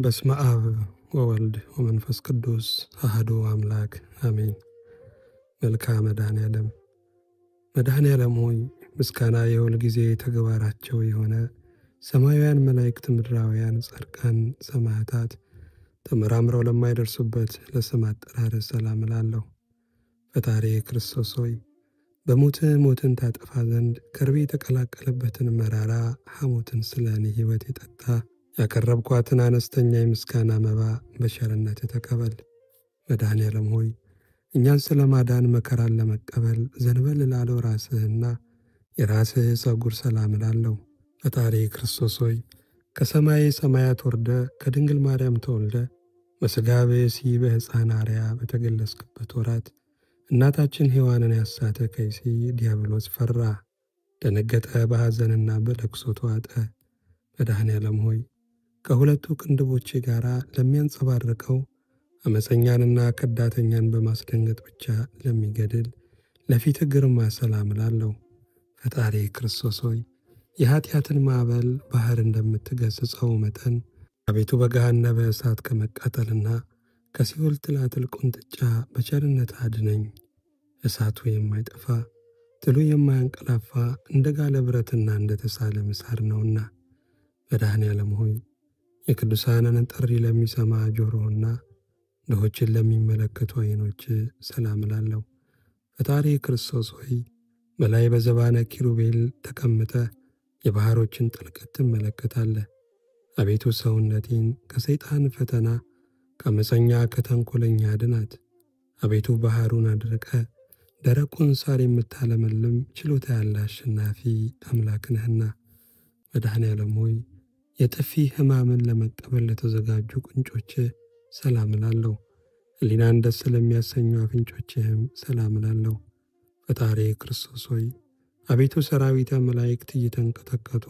በስመ አብ ወወልድ ወመንፈስ ቅዱስ አሐዱ አምላክ አሜን። መልክአ መድኃኔዓለም መድኃኔዓለም ሆይ ምስጋና የሁል ጊዜ ተግባራቸው የሆነ ሰማያውያን መላእክት፣ ምድራውያን ጻድቃን፣ ሰማዕታት ተመራምረው ለማይደርሱበት ለስም አጠራር ሰላም እላለሁ። ፈጣሪ ክርስቶስ ሆይ በሞትህ ሞትን ታጠፋ ዘንድ ከርቤ የተቀላቀለበትን መራራ ሐሞትን ስለ እኔ ሕይወት የጠጣ ያቀረብኳትን አነስተኛ የምስጋና መባ በቸርነት ተቀበል። መድኃኔዓለም ሆይ እኛን ስለ ማዳን መከራን ለመቀበል ዘንበል ላለው ራስህና የራስህ ጸጉር ሰላም እላለሁ። ፈጣሪ ክርስቶስ ሆይ ከሰማይ ሰማያት ወርደ ከድንግል ማርያም ተወልደ በሥጋ ብእሲ በሕፃን አርያ በተገለጽክበት ወራት እናታችን ሔዋንን ያሳተ ከይሲ ዲያብሎስ ፈራ፣ ደነገጠ፣ በሐዘንና በለቅሶ ተዋጠ። መድኃኔዓለም ሆይ ከሁለቱ ቅንድቦቼ ጋር ለሚያንጸባርቀው አመፀኛንና ከዳተኛን በማስደንገጥ ብቻ ለሚገድል ለፊት ግርማ ሰላም እላለሁ። ፈጣሪ ክርስቶስ ሆይ የኀጢአትን ማዕበል ባሕር እንደምትገሥጸው መጠን አቤቱ በገሃነመ እሳት ከመቃጠልና ከሲኦል ትላትል ቁንጥጫ በቸርነት አድነኝ። እሳቱ የማይጠፋ ትሉ የማያንቀላፋ እንደ ጋለ ብረትና እንደ ተሳለ ምሳር ነውና። መድኃኔዓለም ሆይ የቅዱሳንን ጥሪ ለሚሰማ ጆሮና ድሆችን ለሚመለከቱ ዓይኖች ሰላም እላለሁ። ፈጣሪ ክርስቶስ ሆይ በላይ በዘባነ ኪሩቤል ተቀምጠ የባሕሮችን ጥልቀት ትመለከታለህ። አቤቱ ሰውነቴን ከሰይጣን ፈተና ከአመፀኛ ከተንኰለኛ አድናት። አቤቱ ባሕሩን አድርቀ ደረቁን ሳር የምታለመልም ችሎታ ያለ አሸናፊ አምላክ ነህና። መድኃኔዓለም ሆይ የጥፊ ሕማምን ለመቀበል ለተዘጋጁ ቁንጮች ሰላም እላለሁ። ሕሊናን ደስ ለሚያሰኙ አፍንጮችህም ሰላም እላለሁ። ፈጣሪ ክርስቶስ ሆይ አቤቱ ሰራዊተ መላእክት እየተንቀጠቀጡ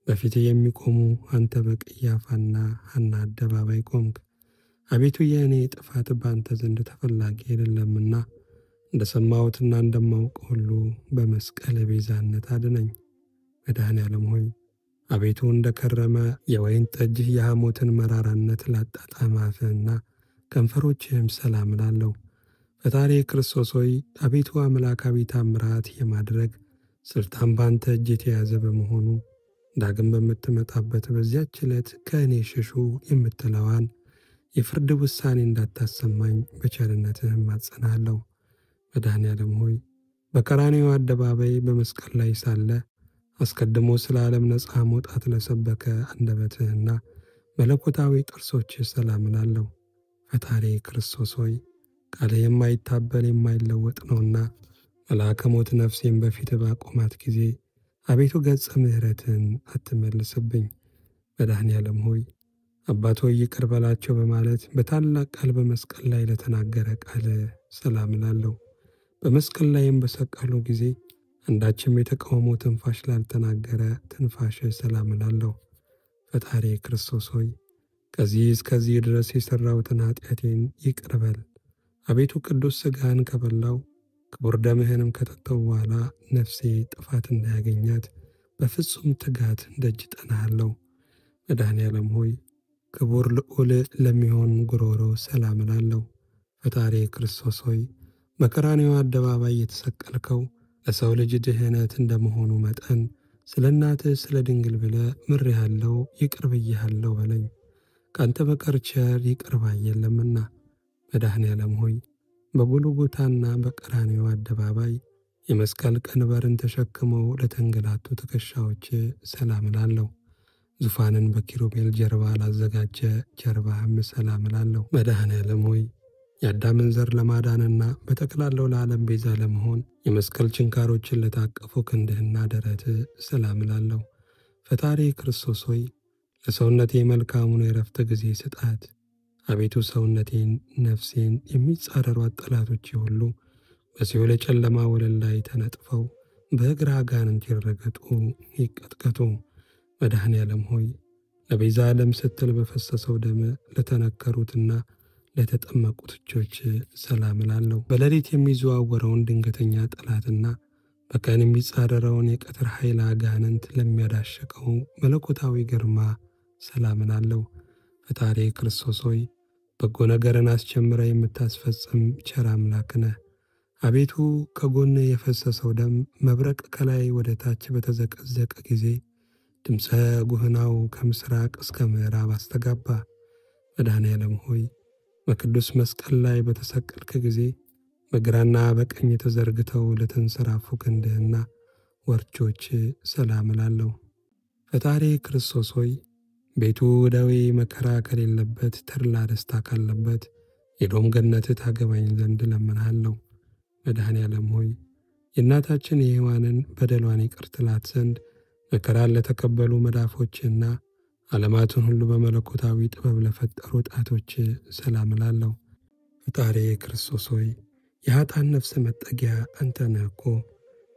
በፊት የሚቆሙ አንተ በቀያፋና ሐና አደባባይ ቆምክ። አቤቱ የእኔ ጥፋት በአንተ ዘንድ ተፈላጊ አይደለምና እንደ ሰማሁትና እንደማውቅ ሁሉ በመስቀል ቤዛነት አድነኝ። መድኃኔዓለም ሆይ አቤቱ እንደ ከረመ የወይን ጠጅ የሐሞትን መራራነት ላጣጣመ አፍህና ከንፈሮችህም ሰላም እላለሁ። ፈጣሪ ክርስቶስ ሆይ አቤቱ አምላካዊ ታምራት የማድረግ ስልጣን ባንተ እጅ የተያዘ በመሆኑ ዳግም በምትመጣበት በዚያች ዕለት ከእኔ ሽሹ የምትለዋን የፍርድ ውሳኔ እንዳታሰማኝ በቸርነትህ እማጸናለሁ። መድኃኔዓለም ሆይ በቀራንዮ አደባባይ በመስቀል ላይ ሳለ አስቀድሞ ስለ ዓለም ነፃ መውጣት ለሰበከ አንደበትህና መለኮታዊ ጥርሶችህ ሰላም እላለሁ። ፈጣሪ ክርስቶስ ሆይ ቃልህ የማይታበል የማይለወጥ ነውና መልአከ ሞት ነፍሴን በፊት ባቆማት ጊዜ አቤቱ ገጸ ምሕረትን አትመልስብኝ። መድኃኔዓለም ሆይ አባት ሆይ ይቅር በላቸው በማለት በታላቅ ቃል በመስቀል ላይ ለተናገረ ቃል ሰላም እላለሁ። በመስቀል ላይም በሰቀሉ ጊዜ አንዳችም የተቃውሞ ትንፋሽ ላልተናገረ ትንፋሽ ሰላም እላለሁ። ፈጣሪ ክርስቶስ ሆይ ከዚህ እስከዚህ ድረስ የሠራሁትን ኃጢአቴን ይቅር በል። አቤቱ ቅዱስ ሥጋህን ከበላው ክቡር ደምህንም ከጠጣው በኋላ ነፍሴ ጥፋት እንዳያገኛት በፍጹም ትጋት ደጅ ጠናሃለሁ። መድኃኔዓለም ሆይ ክቡር ልዑል ለሚሆን ጉሮሮ ሰላም እላለሁ። ፈጣሪ ክርስቶስ ሆይ በቀራንዮ አደባባይ የተሰቀልከው ለሰው ልጅ ድህነት እንደመሆኑ መጠን ስለ እናትህ ስለ ድንግል ብለህ ምሬሃለሁ፣ ይቅር ብዬሃለሁ በለኝ። ካንተ በቀር ቸር ይቅር ባይ የለምና። መድኃኔዓለም ሆይ በጎልጎታና በቀራንዮ አደባባይ የመስቀል ቀንበርን ተሸክመው ለተንገላቱ ትከሻዎች ሰላም እላለሁ። ዙፋንን በኪሩቤል ጀርባ ላዘጋጀ ጀርባህም ሰላም እላለሁ። መድኃኔዓለም ሆይ የአዳምን ዘር ለማዳንና በጠቅላላው ለዓለም ቤዛ ለመሆን የመስቀል ችንካሮችን ለታቀፉ ክንድህና ደረትህ ሰላም እላለሁ። ፈጣሪ ክርስቶስ ሆይ ለሰውነቴ መልካሙን የረፍት ጊዜ ስጣት። አቤቱ ሰውነቴን ነፍሴን የሚጻረሯት ጠላቶቼ ሁሉ በሲኦል የጨለማ ወለል ላይ ተነጥፈው በእግር አጋንንት ይረገጡ ይቀጥቀጡ። መድኃኔዓለም ሆይ ለቤዛ ዓለም ስትል በፈሰሰው ደም ለተነከሩትና ለተጠመቁት እጆች ሰላም እላለሁ። በሌሊት የሚዘዋወረውን ድንገተኛ ጠላትና በቀን የሚጻረረውን የቀትር ኃይል አጋንንት ለሚያዳሽቀው መለኮታዊ ግርማ ሰላም እላለሁ። ፈጣሪ ክርስቶስ ሆይ በጎ ነገርን አስጀምረ የምታስፈጽም ቸር አምላክ ነህ። አቤቱ ከጎን የፈሰሰው ደም መብረቅ ከላይ ወደ ታች በተዘቀዘቀ ጊዜ ድምፀ ጉህናው ከምስራቅ እስከ ምዕራብ አስተጋባ። መድኃኔዓለም ሆይ በቅዱስ መስቀል ላይ በተሰቀልክ ጊዜ በግራና በቀኝ ተዘርግተው ለተንሰራፉ ክንድህና ወርቾች ሰላም እላለሁ። ፈጣሪ ክርስቶስ ሆይ ቤቱ ደዌ መከራ ከሌለበት ተድላ ደስታ ካለበት የኤዶም ገነት ታገባኝ ዘንድ እለምንሃለሁ። መድኃኔዓለም ሆይ የእናታችን የሔዋንን በደሏን ይቅር ትላት ዘንድ መከራን ለተቀበሉ መዳፎችና ዓለማቱን ሁሉ በመለኮታዊ ጥበብ ለፈጠሩ ጣቶች ሰላም እላለሁ። ፈጣሪ ክርስቶስ ሆይ የኃጥአን ነፍስ መጠጊያ አንተ ነህ እኮ፣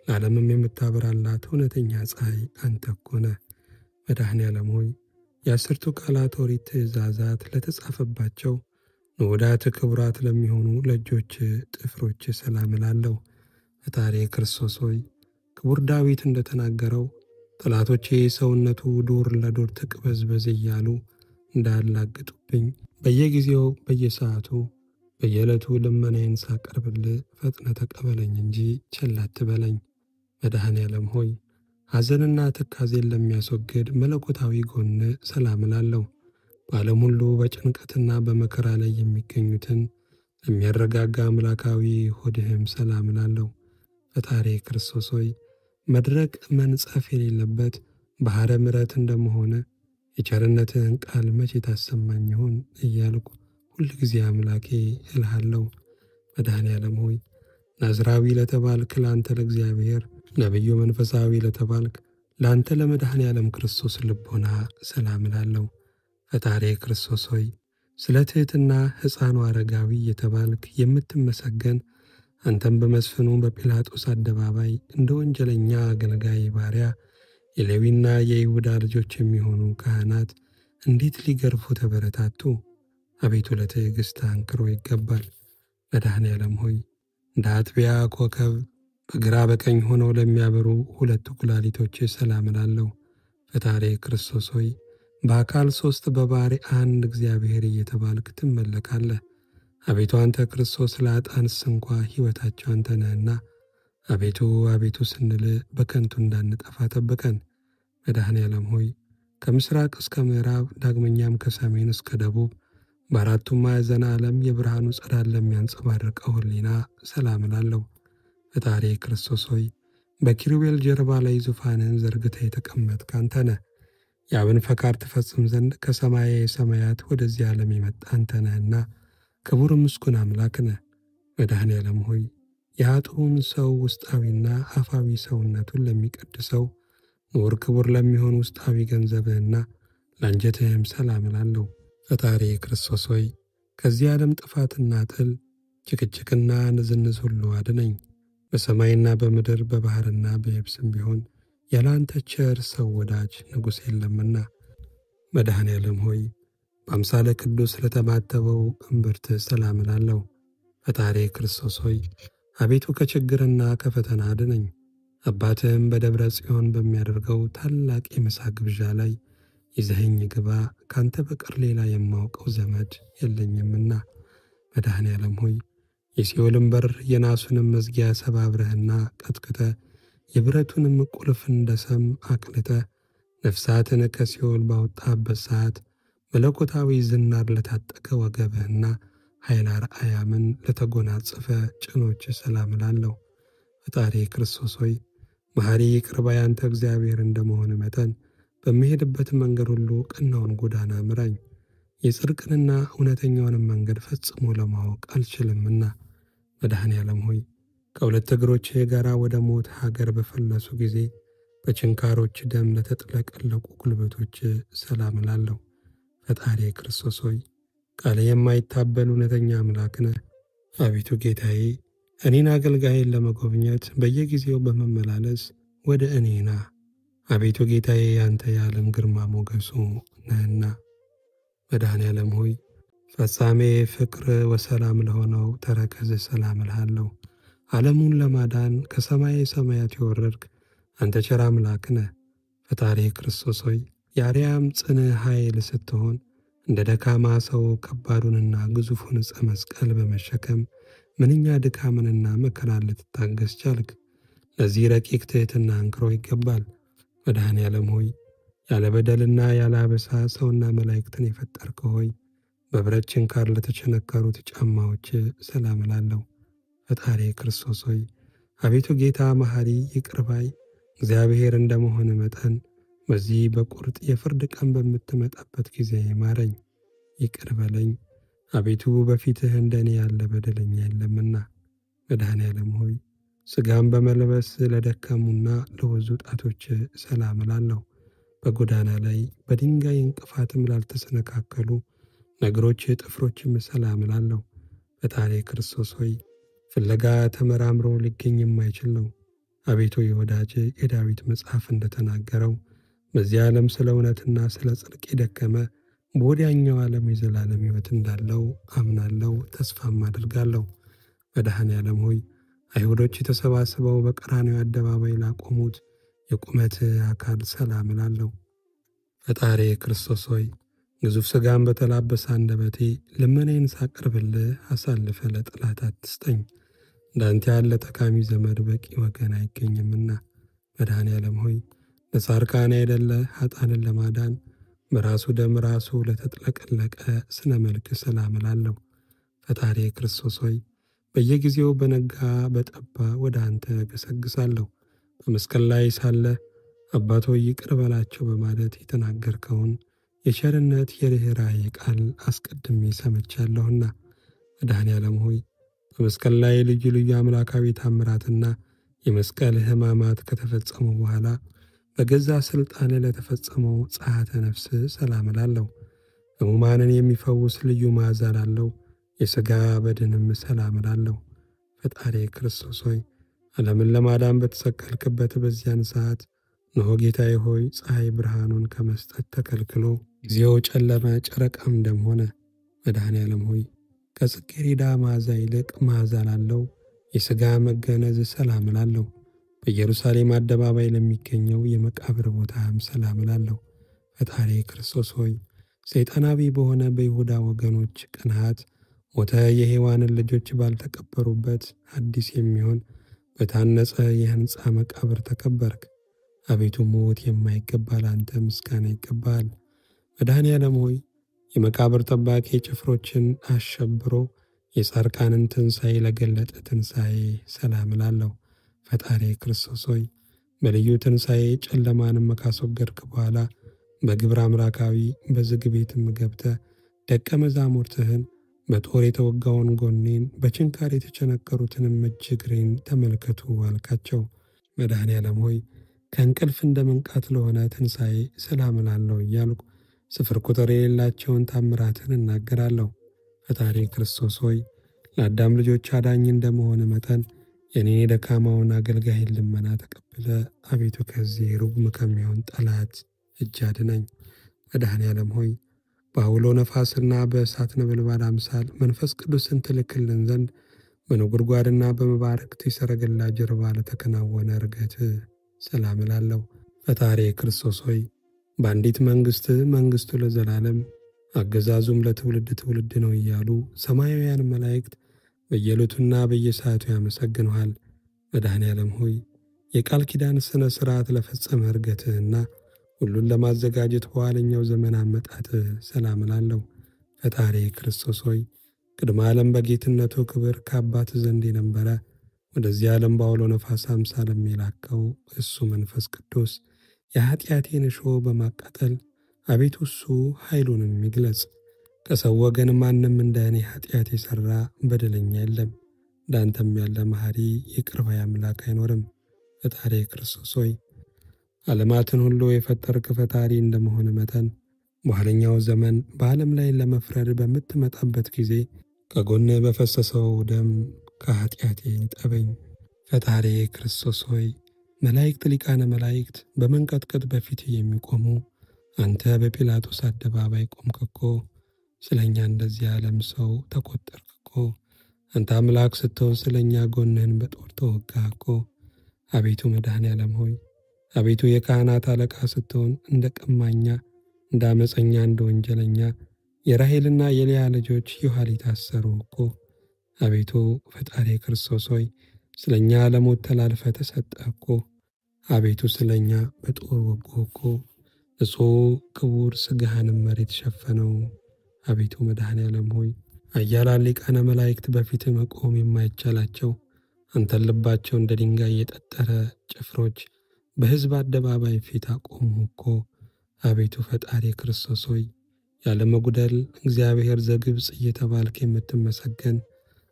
ለዓለምም የምታበራላት እውነተኛ ፀሐይ አንተ እኮ ነህ። መድኃኔዓለም ሆይ የአስርቱ ቃላት ኦሪት ትእዛዛት ለተጻፈባቸው ንዑዳት ክቡራት ለሚሆኑ ለእጆች ጥፍሮች ሰላም እላለሁ። ፈጣሪ ክርስቶስ ሆይ ክቡር ዳዊት እንደተናገረው ጠላቶቼ ሰውነቱ ዱር ለዱር ትቅበዝበዝ እያሉ እንዳያላግጡብኝ በየጊዜው በየሰዓቱ በየዕለቱ ልመናዬን ሳቀርብልህ ፈጥነ ተቀበለኝ እንጂ ቸል አትበለኝ። መድኃኔዓለም ሆይ ሐዘንና ትካዜን ለሚያስወግድ መለኮታዊ ጎን ሰላም እላለሁ። በዓለም ሁሉ በጭንቀትና በመከራ ላይ የሚገኙትን ለሚያረጋጋ አምላካዊ ሆድህም ሰላም እላለሁ። ፈጣሪ ክርስቶስ ሆይ መድረቅ መንጸፍ የሌለበት ባሕረ ምሕረት እንደመሆነ የቸርነትህን ቃል መቼ ታሰማኝ ይሆን እያልኩ ሁል ጊዜ አምላኬ እልሃለሁ። መድኃኔዓለም ሆይ ናዝራዊ ለተባልክ ለአንተ ለእግዚአብሔር፣ ነቢዩ መንፈሳዊ ለተባልክ ለአንተ ለመድኃኔዓለም ክርስቶስ ልቦና ሰላም እላለሁ። ፈጣሪ ክርስቶስ ሆይ ስለ ትሕትና ሕፃኑ አረጋዊ የተባልክ የምትመሰገን አንተም በመስፍኑ በጲላጦስ አደባባይ እንደ ወንጀለኛ አገልጋይ ባሪያ የሌዊና የይሁዳ ልጆች የሚሆኑ ካህናት እንዴት ሊገርፉ ተበረታቱ! አቤቱ ለትዕግሥት አንክሮ ይገባል። መድኃኔዓለም ሆይ እንደ አጥቢያ ኮከብ በግራ በቀኝ ሆነው ለሚያበሩ ሁለቱ ኩላሊቶች ሰላም እላለሁ። ፈጣሪ ክርስቶስ ሆይ በአካል ሦስት በባሕርይ አንድ እግዚአብሔር እየተባልክ ትመለካለህ። አቤቱ አንተ ክርስቶስ ለኃጥአንስ እንኳ ሕይወታቸው አንተ ነህና አቤቱ አቤቱ ስንል በከንቱ እንዳንጠፋ ጠብቀን። መድኃኔዓለም ሆይ ከምሥራቅ እስከ ምዕራብ ዳግመኛም ከሰሜን እስከ ደቡብ በአራቱም ማዕዘነ ዓለም የብርሃኑ ጸዳል ለሚያንጸባርቀው ሕሊና ሰላም እላለሁ። ፈጣሪ ክርስቶስ ሆይ በኪሩቤል ጀርባ ላይ ዙፋንህን ዘርግተህ የተቀመጥክ አንተ ነህ። የአብን ፈቃድ ትፈጽም ዘንድ ከሰማየ ሰማያት ወደዚህ ዓለም የመጣ አንተ ነህና ክቡር ምስጉን አምላክ ነህ። መድኃኔዓለም ሆይ የኃጥኡን ሰው ውስጣዊና አፋዊ ሰውነቱን ለሚቀድሰው ንዑር ክቡር ለሚሆን ውስጣዊ ገንዘብህና ለአንጀትህም ሰላም እላለሁ። ፈጣሪ ክርስቶስ ሆይ ከዚህ ዓለም ጥፋትና ጥል ጭቅጭቅና ንዝንዝ ሁሉ አድነኝ። በሰማይና በምድር በባሕርና በየብስም ቢሆን ያለ አንተ ቸር ሰው ወዳጅ ንጉሥ የለምና። መድኃኔዓለም ሆይ በአምሳለ ቅዱስ ለተማተበው እምብርት ሰላም እላለሁ። ፈጣሪ ክርስቶስ ሆይ አቤቱ ከችግርና ከፈተና አድነኝ። አባትህም በደብረ ጽዮን በሚያደርገው ታላቅ የምሳ ግብዣ ላይ ይዘኸኝ ግባ፣ ካንተ በቀር ሌላ የማውቀው ዘመድ የለኝምና። መድኃኔዓለም ሆይ የሲኦልን በር የናሱንም መዝጊያ ሰባብረህና ቀጥቅጠ የብረቱንም ቁልፍ እንደ ሰም አቅልጠ ነፍሳትን ከሲኦል ባወጣበት ሰዓት መለኮታዊ ዝናር ለታጠቀ ወገብህና ኃይለ አርአያምን ለተጎናጸፈ ጭኖች ሰላም እላለሁ። ፈጣሪ ክርስቶስ ሆይ መሐሪ ይቅር ባይ አንተ እግዚአብሔር እንደመሆን መጠን በምሄድበት መንገድ ሁሉ ቀናውን ጎዳና ምራኝ። የጽድቅንና እውነተኛውንም መንገድ ፈጽሞ ለማወቅ አልችልምና። መድኃኔዓለም ሆይ ከሁለት እግሮቼ ጋር ወደ ሞት ሀገር በፈለሱ ጊዜ በችንካሮች ደም ለተጥለቀለቁ ጉልበቶች ሰላም እላለሁ። ፈጣሪ ክርስቶስ ሆይ ቃል የማይታበል እውነተኛ አምላክ ነህ። አቤቱ ጌታዬ እኔን አገልጋይን ለመጎብኘት በየጊዜው በመመላለስ ወደ እኔ ና። አቤቱ ጌታዬ ያንተ የዓለም ግርማ ሞገሱ ነህና። መድኃኔዓለም ሆይ ፈጻሜ ፍቅር ወሰላም ለሆነው ተረከዝ ሰላም እልሃለሁ። ዓለሙን ለማዳን ከሰማየ ሰማያት የወረድክ አንተ ቸር አምላክ ነህ። ፈጣሪ ክርስቶስ ሆይ የአርያም ጽንዕ ኃይል ስትሆን እንደ ደካማ ሰው ከባዱንና ግዙፉን ዕፀ መስቀል በመሸከም ምንኛ ድካምንና መከራን ልትታገስ ቻልክ? ለዚህ ረቂቅ ትሕትና አንክሮ ይገባል። መድኃኔ ዓለም ሆይ ያለ በደልና ያለ አበሳ ሰውና መላእክትን የፈጠርክ ሆይ በብረት ችንካር ለተቸነከሩት ጫማዎች ሰላም እላለሁ። ፈጣሪ ክርስቶስ ሆይ አቤቱ ጌታ መሐሪ ይቅር ባይ እግዚአብሔር እንደመሆን መጠን በዚህ በቁርጥ የፍርድ ቀን በምትመጣበት ጊዜ ማረኝ፣ ይቅር በለኝ። አቤቱ በፊትህ እንደኔ ያለ በደለኛ የለምና። መድኃኔ ዓለም ሆይ ሥጋን በመልበስ ለደከሙና ለወዙ ጣቶች ሰላም እላለሁ። በጎዳና ላይ በድንጋይ እንቅፋትም ላልተሰነካከሉ ነገሮች ጥፍሮችም ሰላም እላለሁ። ፈጣሪ ክርስቶስ ሆይ ፍለጋ ተመራምሮ ሊገኝ የማይችል ነው። አቤቱ የወዳጅ የዳዊት መጽሐፍ እንደተናገረው በዚህ ዓለም ስለ እውነትና ስለ ጽድቅ የደከመ በወዲያኛው ዓለም የዘላለም ሕይወት እንዳለው አምናለሁ፣ ተስፋም አድርጋለሁ። መድኃኔ ዓለም ሆይ አይሁዶች ተሰባስበው በቀራንዮ አደባባይ ላቆሙት የቁመት አካል ሰላም እላለሁ። ፈጣሪ ክርስቶስ ሆይ ግዙፍ ሥጋን በተላበሰ አንደበቴ ልመናዬን ሳቀርብልህ አሳልፈ ለጠላት አትስጠኝ። እንዳንተ ያለ ጠቃሚ ዘመድ በቂ ወገን አይገኝምና። መድኃኔ ዓለም ሆይ ለጻድቃን አይደለ ኃጥአንን ለማዳን በራሱ ደም ራሱ ለተጥለቀለቀ ስነ መልክ ሰላም እላለሁ። ፈጣሪ ክርስቶስ ሆይ በየጊዜው በነጋ በጠባ ወደ አንተ ገሰግሳለሁ። በመስቀል ላይ ሳለ አባቶ ይቅር በላቸው በማለት የተናገርከውን የቸርነት የርኅራኄ ቃል አስቀድሜ ሰምቻለሁና። መድኃኔ ዓለም ሆይ በመስቀል ላይ ልዩ ልዩ አምላካዊ ታምራትና የመስቀል ሕማማት ከተፈጸሙ በኋላ በገዛ ሥልጣን ለተፈጸመው ጸአተ ነፍስ ሰላም እላለሁ። ሕሙማንን የሚፈውስ ልዩ መዓዛ ላለው የሥጋ በድንም ሰላም እላለሁ። ፈጣሪ ክርስቶስ ሆይ ዓለምን ለማዳን በተሰቀልክበት በዚያን ሰዓት እነሆ ጌታዬ ሆይ ፀሐይ ብርሃኑን ከመስጠት ተከልክሎ ጊዜው ጨለመ፣ ጨረቃም ደም ሆነ። መድኃኔ ዓለም ሆይ ከጽጌረዳ መዓዛ ይልቅ መዓዛ ላለው የሥጋ መገነዝ ሰላም እላለሁ። በኢየሩሳሌም አደባባይ ለሚገኘው የመቃብር ቦታም ሰላም እላለሁ። ፈጣሪ ክርስቶስ ሆይ ሰይጣናዊ በሆነ በይሁዳ ወገኖች ቅንዓት ሞተ የሔዋንን ልጆች ባልተቀበሩበት አዲስ የሚሆን በታነጸ የሕንፃ መቃብር ተቀበርክ። አቤቱ ሞት የማይገባ ለአንተ ምስጋና ይገባል። መድኃኔ ዓለም ሆይ የመቃብር ጠባቂ ጭፍሮችን አሸብሮ የጻድቃንን ትንሣኤ ለገለጠ ትንሣኤ ሰላም እላለሁ። ፈጣሪ ክርስቶስ ሆይ በልዩ ትንሣኤ ጨለማንም ካስወገድክ በኋላ በግብረ አምላካዊ በዝግ ቤትም ገብተ ደቀ መዛሙርትህን በጦር የተወጋውን ጎኔን በችንካር የተቸነከሩትንም እጅ እግሬን ተመልከቱ አልካቸው። መድኃኔ ዓለም ሆይ ከእንቅልፍ እንደ መንቃት ለሆነ ትንሣኤ ሰላም እላለሁ እያልኩ ስፍር ቁጥር የሌላቸውን ታምራትን እናገራለሁ። ፈጣሪ ክርስቶስ ሆይ ለአዳም ልጆች አዳኝ እንደመሆን መጠን የኔ ደካማውን አገልጋይን ልመና ተቀብለ አቤቱ ከዚህ ርጉም ከሚሆን ጠላት እጅ አድነኝ። መድኃኔ ዓለም ሆይ በአውሎ ነፋስና በእሳት ነበልባል አምሳል መንፈስ ቅዱስን ትልክልን ዘንድ በነጎድጓድና በመባረቅት የሰረገላ ጀርባ ለተከናወነ እርገት ሰላም እላለሁ። ፈጣሪ ክርስቶስ ሆይ በአንዲት መንግሥት መንግሥቱ ለዘላለም አገዛዙም ለትውልድ ትውልድ ነው እያሉ ሰማያውያን መላእክት በየዕለቱና በየሰዓቱ ያመሰግንሃል። መድኃኔ ዓለም ሆይ የቃል ኪዳን ሥነ ሥርዓት ለፈጸመ እርገትህና ሁሉን ለማዘጋጀት በኋለኛው ዘመን አመጣጥህ ሰላም እላለሁ። ፈጣሪ ክርስቶስ ሆይ ቅድመ ዓለም በጌትነቱ ክብር ከአባት ዘንድ የነበረ ወደዚህ ዓለም በአውሎ ነፋስ አምሳል የሚላከው እሱ መንፈስ ቅዱስ የኀጢአቴን እሾህ በማቃጠል አቤቱ እሱ ኃይሉንም ይግለጽ። ከሰው ወገን ማንም እንደ እኔ ኀጢአት የሠራ በደለኛ የለም። እንዳንተም ያለ መሐሪ ይቅር ባይ አምላክ አይኖርም። ፈጣሪ ክርስቶስ ሆይ ዓለማትን ሁሉ የፈጠርክ ፈጣሪ እንደመሆን መጠን በኋለኛው ዘመን በዓለም ላይ ለመፍረድ በምትመጣበት ጊዜ ከጎንህ በፈሰሰው ደም ከኀጢአቴ ጠበኝ። ፈጣሪ ክርስቶስ ሆይ መላእክት ሊቃነ መላእክት በመንቀጥቀጥ በፊት የሚቆሙ አንተ በጲላጦስ አደባባይ ቆምክ እኮ። ስለ እኛ እንደዚህ ዓለም ሰው ተቆጠርክ እኮ። አንተ አምላክ ስትሆን ስለ እኛ ጎንህን በጦር ተወጋህ እኮ። አቤቱ መድኃኔ ዓለም ሆይ አቤቱ የካህናት አለቃ ስትሆን እንደ ቀማኛ፣ እንደ ዓመፀኛ፣ እንደ ወንጀለኛ የራሔልና የልያ ልጆች የኋሊት ታሰሩ እኮ። አቤቱ ፈጣሪ ክርስቶስ ሆይ ስለ እኛ ለሞት ተላልፈ ተሰጠ እኮ። አቤቱ ስለ እኛ በጦር ወጉ እኮ። ንጹሕ ክቡር ሥጋህንም መሬት ሸፈነው። አቤቱ መድኃኔ ዓለም ሆይ ኃያላን ሊቃነ መላእክት በፊት መቆም የማይቻላቸው አንተን ልባቸው እንደ ድንጋይ የጠጠረ ጭፍሮች በሕዝብ አደባባይ ፊት አቆሙ እኮ። አቤቱ ፈጣሪ ክርስቶስ ሆይ ያለ መጉደል እግዚአብሔር ዘግብፅ እየተባልክ የምትመሰገን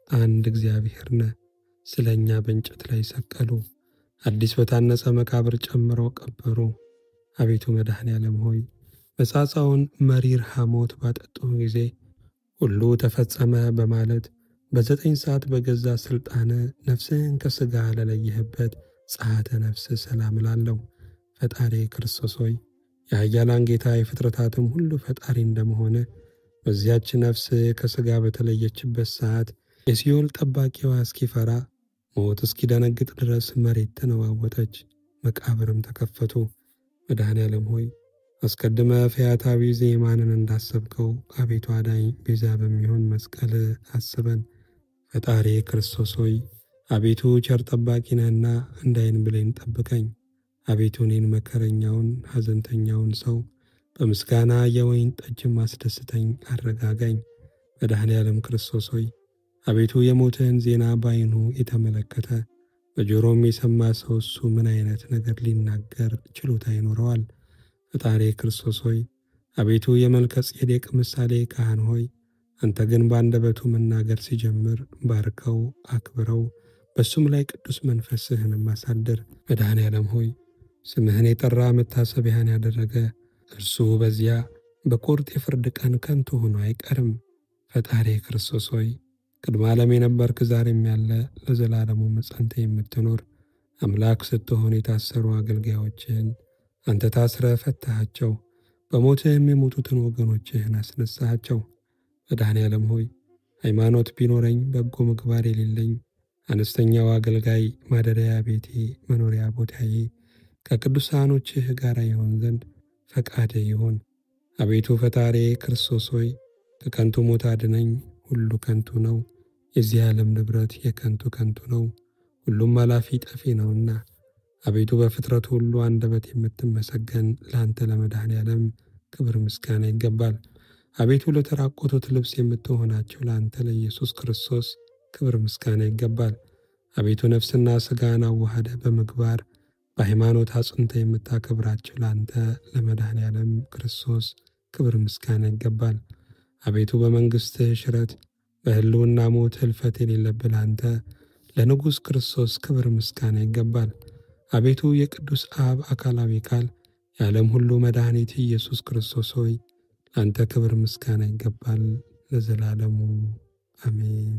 አንድ እግዚአብሔር ነህ። ስለ እኛ በእንጨት ላይ ሰቀሉ፣ አዲስ በታነጸ መቃብር ጨምረው ቀበሩ። አቤቱ መድኃኔ ዓለም ሆይ መጻጻውን መሪር ሐሞት ባጠጡ ጊዜ ሁሉ ተፈጸመ በማለት በ9 ሰዓት በገዛ ሥልጣነ ነፍስህን ከሥጋ ለለየህበት ጸአተ ነፍስ ሰላም እላለሁ። ፈጣሪ ክርስቶስ ሆይ የኃያላን ጌታ የፍጥረታትም ሁሉ ፈጣሪ እንደመሆነ በዚያች ነፍስ ከሥጋ በተለየችበት ሰዓት የሲኦል ጠባቂዋ እስኪፈራ ሞት እስኪደነግጥ ድረስ መሬት ተነዋወጠች፣ መቃብርም ተከፈቱ። መድኃኔ ዓለም ሆይ አስቀድመ ፈያታዊ ዜማንን እንዳሰብከው አቤቱ አዳኝ ቤዛ በሚሆን መስቀል አስበን። ፈጣሪ ክርስቶስ ሆይ አቤቱ ቸር ጠባቂ ነህና እንዳይን ብሌን ጠብቀኝ። አቤቱ እኔን መከረኛውን ሐዘንተኛውን ሰው በምስጋና የወይን ጠጅ ማስደስተኝ አረጋጋኝ። መድኃኔ ዓለም ክርስቶስ ሆይ አቤቱ የሞትህን ዜና ባይኑ የተመለከተ በጆሮም የሰማ ሰው እሱ ምን አይነት ነገር ሊናገር ችሎታ ይኖረዋል? ፈጣሪ ክርስቶስ ሆይ አቤቱ የመልከ ጼዴቅ ምሳሌ ካህን ሆይ አንተ ግን በአንደበቱ መናገር ሲጀምር ባርከው አክብረው፣ በሱም ላይ ቅዱስ መንፈስህንም አሳድር። መድኃኔ ዓለም ሆይ ስምህን የጠራ መታሰቢያን ያደረገ እርሱ በዚያ በቁርጥ የፍርድ ቀን ከንቱ ሆኖ አይቀርም። ፈጣሪ ክርስቶስ ሆይ ቅድመ ዓለም የነበርክ ዛሬም ያለ ለዘላለሙ ጸንተ የምትኖር አምላክ ስትሆን የታሰሩ አገልጋዮችህን አንተ ታስረ ፈታሃቸው፣ በሞትህም የሞቱትን ወገኖችህን አስነሳሃቸው። መድኃኔ ዓለም ሆይ ሃይማኖት ቢኖረኝ በጎ ምግባር የሌለኝ አነስተኛው አገልጋይ ማደሪያ ቤቴ መኖሪያ ቦታዬ ከቅዱሳኖችህ ጋር ይሆን ዘንድ ፈቃድ ይሁን። አቤቱ ፈጣሪ ክርስቶስ ሆይ ከከንቱ ሞት አድነኝ። ሁሉ ከንቱ ነው፣ የዚህ ዓለም ንብረት የከንቱ ከንቱ ነው፣ ሁሉም አላፊ ጠፊ ነውና። አቤቱ በፍጥረቱ ሁሉ አንደበት የምትመሰገን ለአንተ ለመድኃኔ ዓለም ክብር ምስጋና ይገባል። አቤቱ ለተራቆቱት ልብስ የምትሆናቸው ለአንተ ለኢየሱስ ክርስቶስ ክብር ምስጋና ይገባል። አቤቱ ነፍስና ሥጋን አዋህደ በምግባር በሃይማኖት አጽንተ የምታከብራቸው ለአንተ ለመድኃኔ ዓለም ክርስቶስ ክብር ምስጋና ይገባል። አቤቱ በመንግሥትህ ሽረት በሕልውና ሞት ሕልፈት የሌለብህ ለአንተ ለንጉሥ ክርስቶስ ክብር ምስጋና ይገባል። አቤቱ የቅዱስ አብ አካላዊ ቃል የዓለም ሁሉ መድኃኒት ኢየሱስ ክርስቶስ ሆይ ለአንተ ክብር ምስጋና ይገባል ለዘላለሙ አሜን።